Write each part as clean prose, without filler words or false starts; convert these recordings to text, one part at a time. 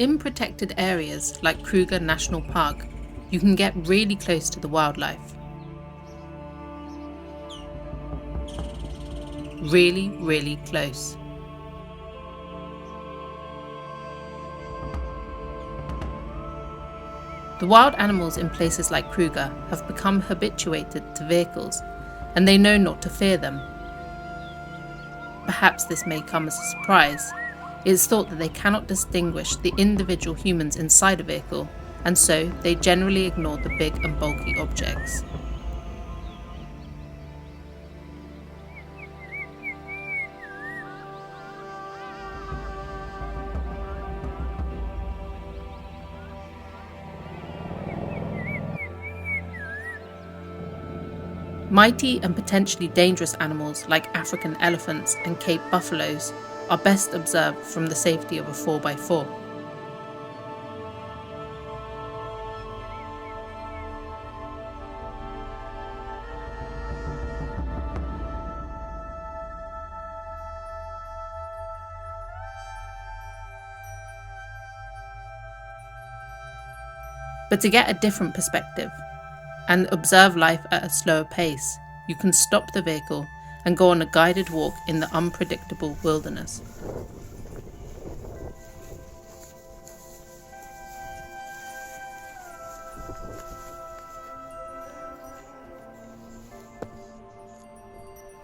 in protected areas like Kruger National Park, you can get really close to the wildlife. Really, really close. The wild animals in places like Kruger have become habituated to vehicles, and they know not to fear them. Perhaps this may come as a surprise. It is thought that they cannot distinguish the individual humans inside a vehicle, and so they generally ignore the big and bulky objects. Mighty and potentially dangerous animals like African elephants and Cape buffaloes are best observed from the safety of a 4x4. But to get a different perspective and observe life at a slower pace, you can stop the vehicle and go on a guided walk in the unpredictable wilderness.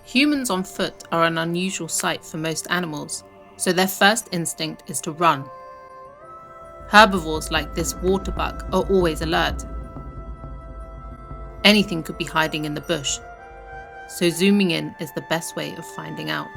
Humans on foot are an unusual sight for most animals, so their first instinct is to run. Herbivores like this waterbuck are always alert. Anything could be hiding in the bush, so zooming in is the best way of finding out.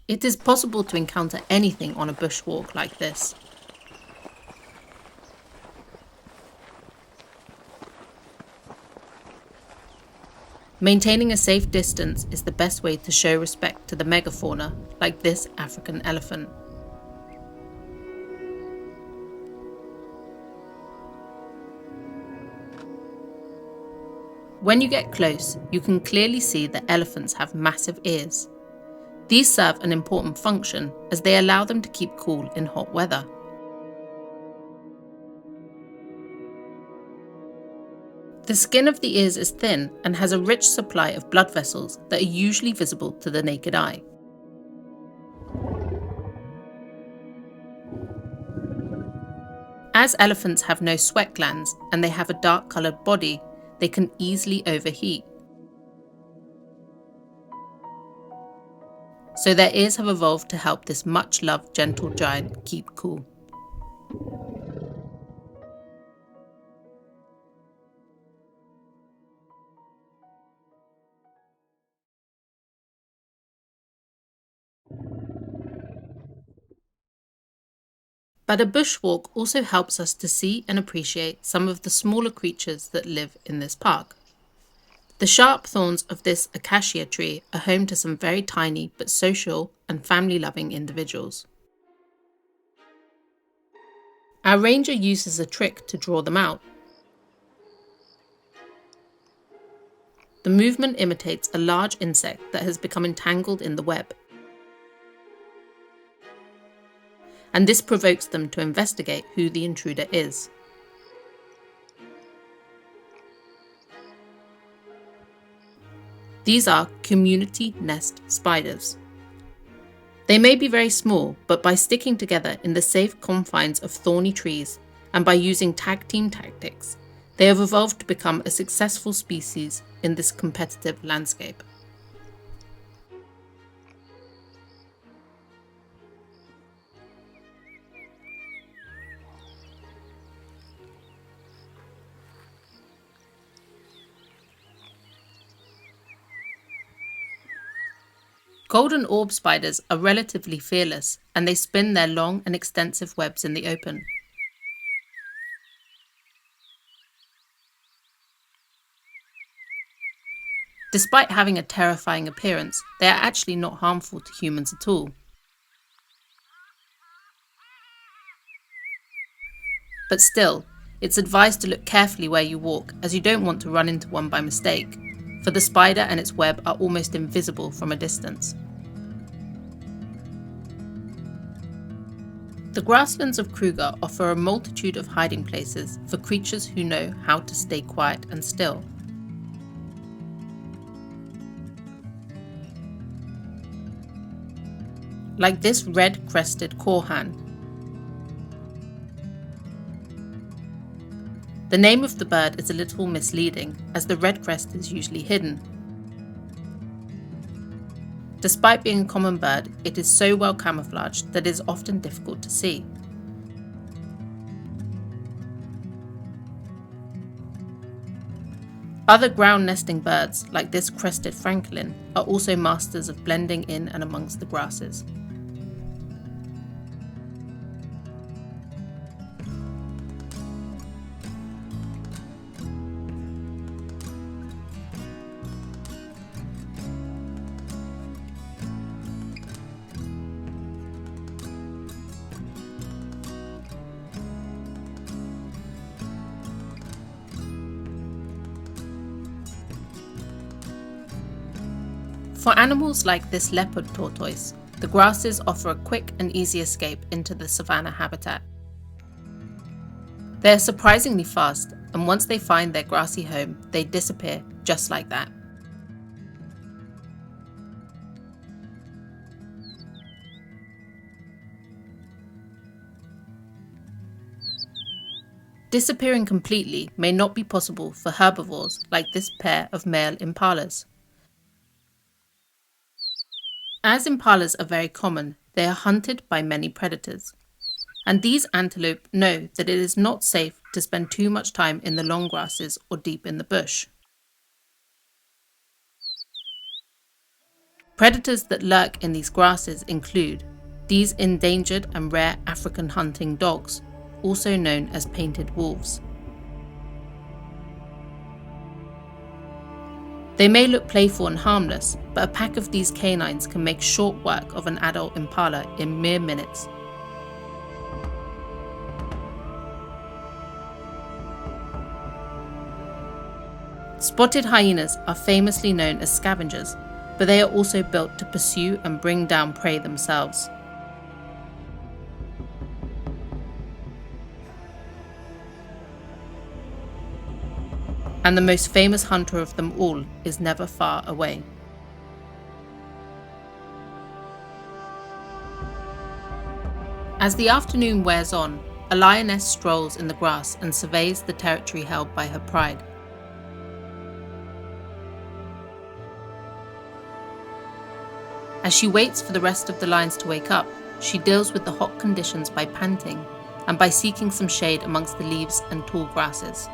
It is possible to encounter anything on a bushwalk like this. Maintaining a safe distance is the best way to show respect to the megafauna like this African elephant. When you get close, you can clearly see that elephants have massive ears. These serve an important function as they allow them to keep cool in hot weather. The skin of the ears is thin and has a rich supply of blood vessels that are usually visible to the naked eye. As elephants have no sweat glands and they have a dark-coloured body, they can easily overheat. So their ears have evolved to help this much-loved gentle giant keep cool. But a bushwalk also helps us to see and appreciate some of the smaller creatures that live in this park. The sharp thorns of this acacia tree are home to some very tiny but social and family-loving individuals. Our ranger uses a trick to draw them out. The movement imitates a large insect that has become entangled in the web. And this provokes them to investigate who the intruder is. These are community nest spiders. They may be very small, but by sticking together in the safe confines of thorny trees and by using tag team tactics, they have evolved to become a successful species in this competitive landscape. Golden orb spiders are relatively fearless, and they spin their long and extensive webs in the open. Despite having a terrifying appearance, they are actually not harmful to humans at all. But still, it's advised to look carefully where you walk, as you don't want to run into one by mistake, for the spider and its web are almost invisible from a distance. The grasslands of Kruger offer a multitude of hiding places for creatures who know how to stay quiet and still. Like this red-crested korhan. The name of the bird is a little misleading, as the red crest is usually hidden. Despite being a common bird, it is so well camouflaged that it is often difficult to see. Other ground nesting birds, like this crested francolin, are also masters of blending in and amongst the grasses. For animals like this leopard tortoise, the grasses offer a quick and easy escape into the savanna habitat. They are surprisingly fast, and once they find their grassy home, they disappear just like that. Disappearing completely may not be possible for herbivores like this pair of male impalas. As impalas are very common, they are hunted by many predators. And these antelope know that it is not safe to spend too much time in the long grasses or deep in the bush. Predators that lurk in these grasses include these endangered and rare African hunting dogs, also known as painted wolves. They may look playful and harmless, but a pack of these canines can make short work of an adult impala in mere minutes. Spotted hyenas are famously known as scavengers, but they are also built to pursue and bring down prey themselves. And the most famous hunter of them all is never far away. As the afternoon wears on, a lioness strolls in the grass and surveys the territory held by her pride. As she waits for the rest of the lions to wake up, she deals with the hot conditions by panting and by seeking some shade amongst the leaves and tall grasses.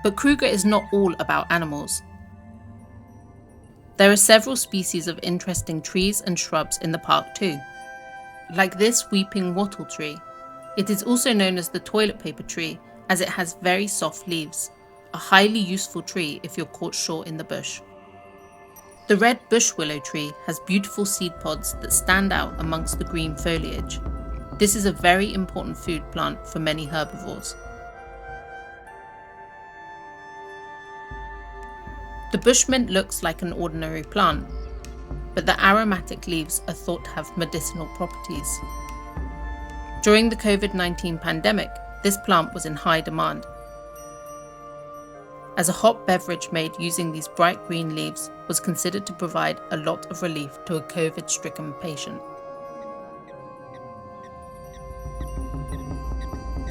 But Kruger is not all about animals. There are several species of interesting trees and shrubs in the park too. Like this weeping wattle tree. It is also known as the toilet paper tree as it has very soft leaves, a highly useful tree if you're caught short in the bush. The red bush willow tree has beautiful seed pods that stand out amongst the green foliage. This is a very important food plant for many herbivores. The bushmint looks like an ordinary plant, but the aromatic leaves are thought to have medicinal properties. During the COVID-19 pandemic, this plant was in high demand, as a hot beverage made using these bright green leaves was considered to provide a lot of relief to a COVID-stricken patient.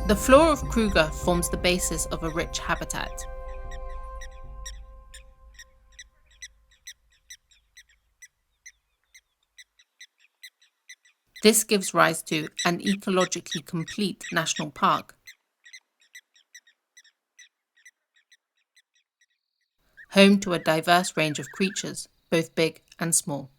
The flora of Kruger forms the basis of a rich habitat. This gives rise to an ecologically complete national park, home to a diverse range of creatures, both big and small.